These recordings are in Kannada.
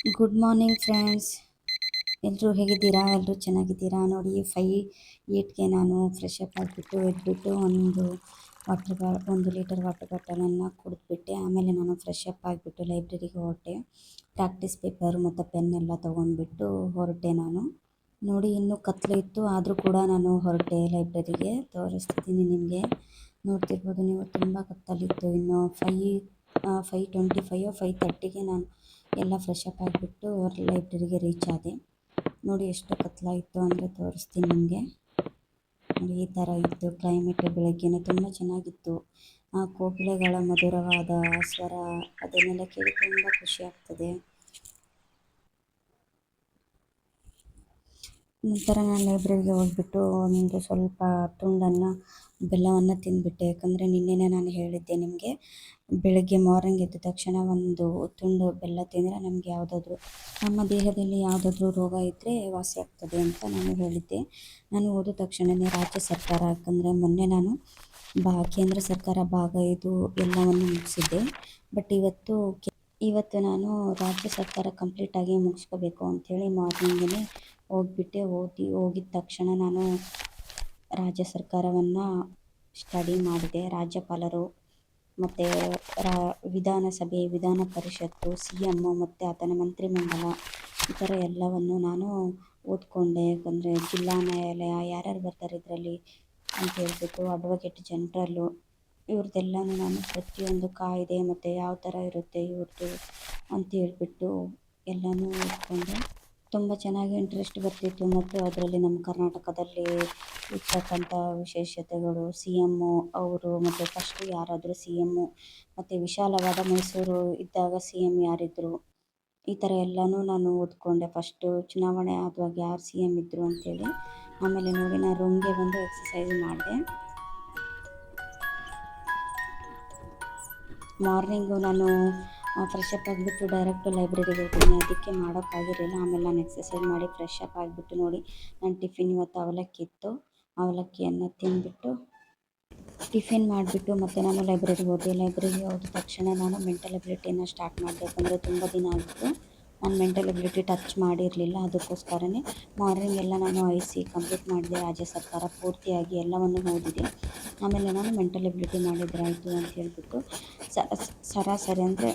Good morning friends. ಎಲ್ಲರೂ ಹೇಗಿದ್ದೀರಾ? ಎಲ್ಲರೂ ಚೆನ್ನಾಗಿದ್ದೀರಾ? ನೋಡಿ 8ಗೆ ನಾನು ಫ್ರೆಶ್ ಅಪ್ ಆಗಿಬಿಟ್ಟು ಎದ್ಬಿಟ್ಟು ಒಂದು ಲೀಟರ್ ವಾಟರ್ ಬಾಟಲನ್ನು ಕುಡಿದ್ಬಿಟ್ಟೆ. ಆಮೇಲೆ ನಾನು ಫ್ರೆಶ್ ಅಪ್ ಆಗಿಬಿಟ್ಟು ಲೈಬ್ರರಿಗೆ ಹೊರಟೆ. ಪ್ರಾಕ್ಟೀಸ್ ಪೇಪರ್ ಮತ್ತು ಪೆನ್ ಎಲ್ಲ ತೊಗೊಂಡ್ಬಿಟ್ಟು ಹೊರಟೆ ನಾನು. ನೋಡಿ ಇನ್ನೂ ಕತ್ಲೆ ಇತ್ತು, ಆದರೂ ಕೂಡ ನಾನು ಹೊರಟೆ ಲೈಬ್ರರಿಗೆ. ತೋರಿಸ್ತಿದ್ದೀನಿ ನಿಮಗೆ, ನೋಡ್ತಿರ್ಬೋದು ನೀವು. ತುಂಬ ಕತ್ತಲಿತ್ತು. ಇನ್ನು 5:25 5:30ಗೆ ನಾನು ಎಲ್ಲ ಫ್ರೆಶ್ ಅಪ್ ಆಗಿಬಿಟ್ಟು ಲೈಬ್ರರಿಗೆ ರೀಚ್ ಆದೆ. ನೋಡಿ ಎಷ್ಟು ಕತ್ಲಾಯಿತು ಅಂದರೆ ತೋರಿಸ್ತೀನಿ ನಿಮಗೆ. ನೋಡಿ ಈ ಥರ ಇತ್ತು ಕ್ಲೈಮೇಟ್. ಬೆಳಗ್ಗೆನೇ ತುಂಬ ಚೆನ್ನಾಗಿತ್ತು. ಆ ಕೋಗಿಲೆಗಳ ಮಧುರವಾದ ಸ್ವರ ಅದನ್ನೆಲ್ಲ ಕೇಳಿ ತುಂಬ ಖುಷಿ ಆಗ್ತದೆ. ನಂತರ ನಾನು ಲೈಬ್ರರಿಗೆ ಹೋಗ್ಬಿಟ್ಟು ಒಂದು ಸ್ವಲ್ಪ ಬೆಲ್ಲವನ್ನು ತಿಂದುಬಿಟ್ಟೆ. ಯಾಕಂದರೆ ನಿನ್ನೆನೇ ನಾನು ಹೇಳಿದ್ದೆ ನಿಮಗೆ, ಬೆಳಗ್ಗೆ ಮಾರ್ನಿಂಗ್ ಎದ್ದ ತಕ್ಷಣ ಒಂದು ತುಂಡು ಬೆಲ್ಲ ತಿಂದರೆ ನಮಗೆ ನಮ್ಮ ದೇಹದಲ್ಲಿ ಯಾವುದಾದ್ರೂ ರೋಗ ಇದ್ದರೆ ವಾಸಿ ಆಗ್ತದೆ ಅಂತ ನಾನು ಹೇಳಿದ್ದೆ. ನಾನು ಹೋದ ತಕ್ಷಣವೇ ರಾಜ್ಯ ಸರ್ಕಾರ, ಯಾಕಂದರೆ ಮೊನ್ನೆ ನಾನು ಕೇಂದ್ರ ಸರ್ಕಾರ ಭಾಗ 5 ಎಲ್ಲವನ್ನು ಮುಗಿಸಿದ್ದೆ. ಬಟ್ ಇವತ್ತು ನಾನು ರಾಜ್ಯ ಸರ್ಕಾರ ಕಂಪ್ಲೀಟಾಗಿ ಮುಗಿಸ್ಕೋಬೇಕು ಅಂಥೇಳಿ ಮಾರ್ನಿಂಗೇ ಹೋಗಿದ್ದ ತಕ್ಷಣ ನಾನು ರಾಜ್ಯ ಸರ್ಕಾರವನ್ನು ಸ್ಟಡಿ ಮಾಡಿದೆ. ರಾಜ್ಯಪಾಲರು ಮತ್ತು ವಿಧಾನಸಭೆ, ವಿಧಾನ ಪರಿಷತ್ತು, CM ಮತ್ತು ಆತನ ಮಂತ್ರಿಮಂಡಲ, ಈ ಥರ ಎಲ್ಲವನ್ನು ನಾನು ಓದ್ಕೊಂಡೆ. ಯಾಕಂದರೆ ಜಿಲ್ಲಾ ನ್ಯಾಯಾಲಯ ಯಾರ್ಯಾರು ಬರ್ತಾರೆ ಇದರಲ್ಲಿ ಅಂತ ಹೇಳ್ಬಿಟ್ಟು, ಅಡ್ವೊಕೇಟ್ ಜನರಲ್ಲು, ಇವ್ರದ್ದೆಲ್ಲನೂ ನಾನು ಪ್ರತಿಯೊಂದು ಕಾಯ್ದೆ ಮತ್ತು ಯಾವ ಥರ ಇರುತ್ತೆ ಇವ್ರದ್ದು ಅಂತ ಹೇಳ್ಬಿಟ್ಟು ಎಲ್ಲನೂ ಓದ್ಕೊಂಡೆ. ತುಂಬ ಚೆನ್ನಾಗಿ ಇಂಟ್ರೆಸ್ಟ್ ಬರ್ತಿತ್ತು. ಮತ್ತು ಅದರಲ್ಲಿ ನಮ್ಮ ಕರ್ನಾಟಕದಲ್ಲಿ ಇರ್ತಕ್ಕಂಥ ವಿಶೇಷತೆಗಳು, CM ಅವರು ಮತ್ತು ಫಸ್ಟು ಯಾರಾದರೂ CM ಮತ್ತು ವಿಶಾಲವಾದ ಮೈಸೂರು ಇದ್ದಾಗ CM ಯಾರಿದ್ದರು, ಈ ಥರ ಎಲ್ಲನೂ ನಾನು ಓದ್ಕೊಂಡೆ. ಫಸ್ಟು ಚುನಾವಣೆ ಆದಾಗ ಯಾರು CM ಇದ್ದರು ಅಂಥೇಳಿ. ಆಮೇಲೆ ನೋಡಿ ನಾನು ರೂಮ್ಗೆ ಬಂದು ಎಕ್ಸಸೈಸ್ ಮಾಡಿದೆ. ಮಾರ್ನಿಂಗು ನಾನು ಫ್ರೆಶ್ ಅಪ್ ಆಗಿಬಿಟ್ಟು ಡೈರೆಕ್ಟು ಲೈಬ್ರರಿಗೆ ಹೋಗ್ತೀನಿ. ಅದಕ್ಕೆ ಮಾಡೋಕ್ಕಾಗಿರಲಿಲ್ಲ. ಆಮೇಲೆ ನಾನು ಎಕ್ಸಸೈಸ್ ಮಾಡಿ ಫ್ರೆಶ್ ಅಪ್ ಆಗಿಬಿಟ್ಟು ನೋಡಿ ನಾನು ಟಿಫಿನ್ ಇವತ್ತು ಅವಲಕ್ಕಿ ಇತ್ತು, ಅವಲಕ್ಕಿಯನ್ನು ತಿಂದುಬಿಟ್ಟು ಟಿಫಿನ್ ಮಾಡಿಬಿಟ್ಟು ಮತ್ತು ನಾನು ಲೈಬ್ರರಿಗೆ ಹೋದೆ. ಲೈಬ್ರರಿಗೆ ಹೋದ ತಕ್ಷಣ ನಾನು ಮೆಂಟಲ್ ಎಬಿಲಿಟಿನ ಸ್ಟಾರ್ಟ್ ಮಾಡಿದೆ. ಯಾಕಂದರೆ ತುಂಬ ದಿನ ಆಗಿತ್ತು ನಾನು ಮೆಂಟಲ್ ಎಬಿಲಿಟಿ ಟಚ್ ಮಾಡಿರಲಿಲ್ಲ. ಅದಕ್ಕೋಸ್ಕರನೇ ಮಾರ್ನಿಂಗ್ ಎಲ್ಲ ನಾನು ಕಂಪ್ಲೀಟ್ ಮಾಡಿದೆ. ರಾಜ್ಯ ಸರ್ಕಾರ ಪೂರ್ತಿಯಾಗಿ ಎಲ್ಲವನ್ನು ಓದಿದೆ. ಆಮೇಲೆ ನಾನು ಮೆಂಟಲ್ ಎಬಿಲಿಟಿ ಮಾಡಿದ್ರಾಯಿತು ಅಂತ ಹೇಳ್ಬಿಟ್ಟು ಸರಾಸರಿ ಅಂದರೆ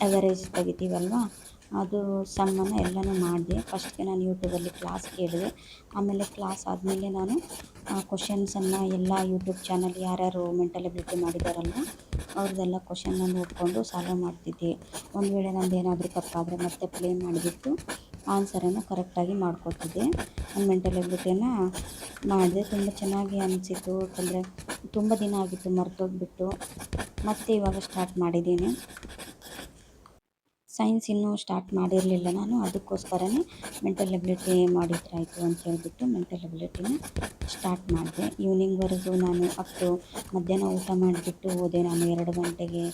ಅವರೇಜ್ ತೆಗಿತೀವಲ್ವ, ಅದು ಸಮ್ಮನ್ನು ಎಲ್ಲನೂ ಮಾಡಿದೆ. ಫಸ್ಟ್ಗೆ ನಾನು ಯೂಟ್ಯೂಬಲ್ಲಿ ಕ್ಲಾಸ್ ಕೇಳಿದೆ. ಆಮೇಲೆ ಕ್ಲಾಸ್ ಆದಮೇಲೆ ನಾನು ಕ್ವಶನ್ಸನ್ನು ಎಲ್ಲ ಯೂಟ್ಯೂಬ್ ಚಾನಲ್ ಯಾರ್ಯಾರು ಮೆಂಟಲ್ ಎಬಿಲಿಟಿ ಮಾಡಿದಾರಲ್ವ ಅವ್ರದ್ದೆಲ್ಲ ಕ್ವಶನ್ನ ನೋಡಿಕೊಂಡು ಸಾಲ್ವ್ ಮಾಡ್ತಿದ್ದೆ. ಒಂದು ವೇಳೆ ನಂದು ಏನಾದರೂ ತಪ್ಪಾದರೆ ಮತ್ತೆ ಪ್ಲೇ ಮಾಡಿಬಿಟ್ಟು ಆನ್ಸರನ್ನು ಕರೆಕ್ಟಾಗಿ ಮಾಡ್ಕೊತಿದ್ದೆ. ನಾನು ಮೆಂಟಲ್ ಎಬಿಲಿಟಿನ ಮಾಡಿದೆ. ತುಂಬ ಚೆನ್ನಾಗಿ ಅನಿಸಿತು. ಯಾಕಂದರೆ ತುಂಬ ದಿನ ಆಗಿತ್ತು ಮರ್ತೋಗ್ಬಿಟ್ಟು, ಮತ್ತೆ ಇವಾಗ ಸ್ಟಾರ್ಟ್ ಮಾಡಿದ್ದೀನಿ. ಸೈನ್ಸ್ ಇನ್ನೂ ಸ್ಟಾರ್ಟ್ ಮಾಡಿರಲಿಲ್ಲ ನಾನು, ಅದಕ್ಕೋಸ್ಕರನೇ ಮೆಂಟಲ್ ಎಬಿಲಿಟಿ ಮಾಡಿದ್ರಾಯಿತು ಅಂತ ಹೇಳ್ಬಿಟ್ಟು ಮೆಂಟಲ್ ಎಬಿಲಿಟಿನ ಸ್ಟಾರ್ಟ್ ಮಾಡಿದೆ. ಈವ್ನಿಂಗ್ವರೆಗೂ ನಾನು ಮಧ್ಯಾಹ್ನ ಊಟ ಮಾಡಿಬಿಟ್ಟು ಹೋದೆ. ನಾನು 2 ಗಂಟೆಗೆ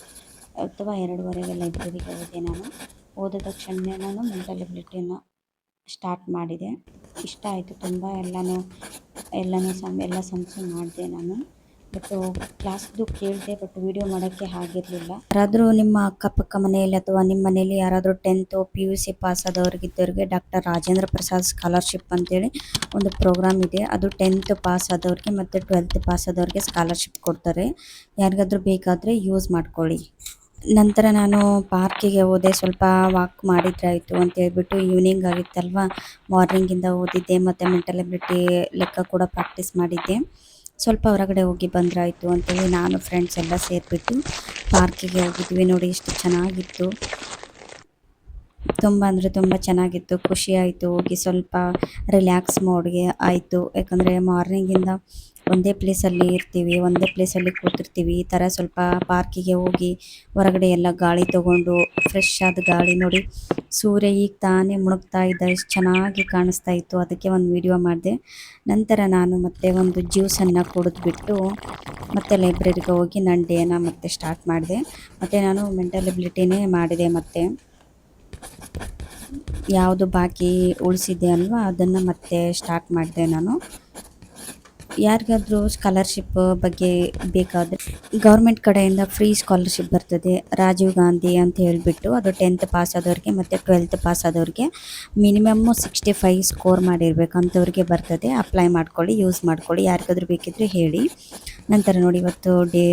ಅಥವಾ 2:30ಗೆ ಲೈಬ್ರರಿಗೆ ಹೋದೆ. ನಾನು ಹೋದ ತಕ್ಷಣ ನಾನು ಮೆಂಟಲ್ ಎಬಿಲಿಟಿನ ಸ್ಟಾರ್ಟ್ ಮಾಡಿದೆ. ಇಷ್ಟ ಆಯಿತು ತುಂಬ. ಎಲ್ಲ ಸಮ್ಸು ಮಾಡಿದೆ ನಾನು. ಬಟ್ ಕ್ಲಾಸ್ದು ಕೇಳಿದೆ, ಬಟ್ ವೀಡಿಯೋ ಮಾಡೋಕ್ಕೆ ಆಗಿರಲಿಲ್ಲ. ಯಾರಾದರೂ ನಿಮ್ಮ ಅಕ್ಕಪಕ್ಕ ಮನೆಯಲ್ಲಿ ಅಥವಾ ನಿಮ್ಮ ಮನೆಯಲ್ಲಿ ಯಾರಾದರೂ 10th PUC ಪಾಸ್ ಆದವ್ರಿಗಿದ್ದವ್ರಿಗೆ ಡಾಕ್ಟರ್ ರಾಜೇಂದ್ರ ಪ್ರಸಾದ್ ಸ್ಕಾಲರ್ಶಿಪ್ ಅಂತೇಳಿ ಒಂದು ಪ್ರೋಗ್ರಾಮ್ ಇದೆ. ಅದು 10th ಪಾಸ್ ಆದವ್ರಿಗೆ ಮತ್ತು 12th ಪಾಸ್ ಆದವ್ರಿಗೆ ಸ್ಕಾಲರ್ಶಿಪ್ ಕೊಡ್ತಾರೆ. ಯಾರಿಗಾದ್ರೂ ಬೇಕಾದರೆ ಯೂಸ್ ಮಾಡ್ಕೊಳ್ಳಿ. ನಂತರ ನಾನು ಪಾರ್ಕಿಗೆ ಹೋದೆ. ಸ್ವಲ್ಪ ವಾಕ್ ಮಾಡಿದ್ರಾಯಿತು ಅಂತ ಹೇಳ್ಬಿಟ್ಟು, ಈವ್ನಿಂಗ್ ಆಗಿತ್ತಲ್ವ, ಮಾರ್ನಿಂಗಿಂದ ಓದಿದ್ದೆ ಮತ್ತು ಮೆಂಟಲ್ ಎಬಿಲಿಟಿ ಲೆಕ್ಕ ಕೂಡ ಪ್ರಾಕ್ಟೀಸ್ ಮಾಡಿದ್ದೆ. ಸ್ವಲ್ಪ ಹೊರಗಡೆ ಹೋಗಿ ಬಂದ್ರಾಯಿತು ಅಂತೇಳಿ ನಾನು ಫ್ರೆಂಡ್ಸ್ ಎಲ್ಲ ಸೇರಿಬಿಟ್ಟು ಪಾರ್ಕಿಗೆ ಹೋಗಿದ್ವಿ. ನೋಡಿ ಎಷ್ಟು ಚೆನ್ನಾಗಿತ್ತು, ತುಂಬ ಅಂದರೆ ತುಂಬ ಚೆನ್ನಾಗಿತ್ತು. ಖುಷಿ ಆಯಿತು ಹೋಗಿ. ಸ್ವಲ್ಪ ರಿಲ್ಯಾಕ್ಸ್ ಮೋಡ್ಗೆ ಆಯಿತು. ಯಾಕಂದರೆ ಮಾರ್ನಿಂಗಿಂದ ಒಂದೇ ಪ್ಲೇಸಲ್ಲಿ ಇರ್ತೀವಿ, ಒಂದೇ ಪ್ಲೇಸಲ್ಲಿ ಕೂತಿರ್ತೀವಿ. ಈ ಥರ ಸ್ವಲ್ಪ ಪಾರ್ಕಿಗೆ ಹೋಗಿ ಹೊರಗಡೆ ಎಲ್ಲ ಗಾಳಿ ತೊಗೊಂಡು, ಫ್ರೆಶ್ ಆದ ಗಾಳಿ. ನೋಡಿ ಸೂರ್ಯ ಈಗ ತಾನೇ ಮುಳುಗ್ತಾ ಇದ್ದ, ಎಷ್ಟು ಚೆನ್ನಾಗಿ ಕಾಣಿಸ್ತಾ ಇತ್ತು. ಅದಕ್ಕೆ ಒಂದು ವಿಡಿಯೋ ಮಾಡಿದೆ. ನಂತರ ನಾನು ಮತ್ತೆ ಒಂದು ಜ್ಯೂಸನ್ನು ಕುಡಿದ್ಬಿಟ್ಟು ಮತ್ತೆ ಲೈಬ್ರರಿಗೆ ಹೋಗಿ ನನ್ನ ಡೇನ ಮತ್ತೆ ಸ್ಟಾರ್ಟ್ ಮಾಡಿದೆ. ಮತ್ತು ನಾನು ಮೆಂಟಲ್ ಎಬಿಲಿಟಿನೇ ಮಾಡಿದೆ. ಮತ್ತು ಯಾವುದು ಬಾಕಿ ಉಳಿಸಿದೆ ಅಲ್ವ ಅದನ್ನು ಮತ್ತೆ ಸ್ಟಾರ್ಟ್ ಮಾಡಿದೆ ನಾನು. ಯಾರಿಗಾದರೂ ಸ್ಕಾಲರ್ಶಿಪ್ ಬಗ್ಗೆ ಬೇಕಾದರೆ ಗೌರ್ಮೆಂಟ್ ಕಡೆಯಿಂದ ಫ್ರೀ ಸ್ಕಾಲರ್ಶಿಪ್ ಬರ್ತದೆ. ರಾಜೀವ್ ಗಾಂಧಿ ಅಂತ ಹೇಳಿಬಿಟ್ಟು ಅದು 10th ಪಾಸ್ ಆದವ್ರಿಗೆ ಮತ್ತು 12th ಪಾಸ್ ಆದವ್ರಿಗೆ ಮಿನಿಮಮ್ಮು 65 ಸ್ಕೋರ್ ಮಾಡಿರ್ಬೇಕು ಅಂಥವ್ರಿಗೆ ಬರ್ತದೆ. ಅಪ್ಲೈ ಮಾಡ್ಕೊಳ್ಳಿ, ಯೂಸ್ ಮಾಡ್ಕೊಳ್ಳಿ. ಯಾರಿಗಾದ್ರೂ ಬೇಕಿದ್ದರೆ ಹೇಳಿ. ನಂತರ ನೋಡಿ, ಇವತ್ತು ಡೇ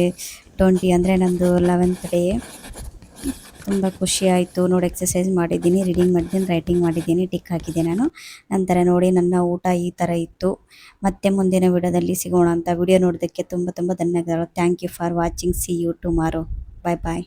20 ಅಂದರೆ ನಂದು 11th ಡೇ. ತುಂಬ ಖುಷಿ ಆಯಿತು ನೋಡಿ. ಎಕ್ಸಸೈಸ್ ಮಾಡಿದ್ದೀನಿ, ರೀಡಿಂಗ್ ಮಾಡಿದ್ದೀನಿ, ರೈಟಿಂಗ್ ಮಾಡಿದ್ದೀನಿ, ಟಿಕ್ ಹಾಕಿದ್ದೆ ನಾನು. ನಂತರ ನೋಡಿ ನನ್ನ ಊಟ ಈ ಥರ ಇತ್ತು. ಮತ್ತೆ ಮುಂದಿನ ವಿಡಿಯೋದಲ್ಲಿ ಸಿಗೋಣ ಅಂತ. ವಿಡಿಯೋ ನೋಡೋದಕ್ಕೆ ತುಂಬ ತುಂಬ ಧನ್ಯವಾದಗಳು. Thank you for watching. See you tomorrow. Bye bye.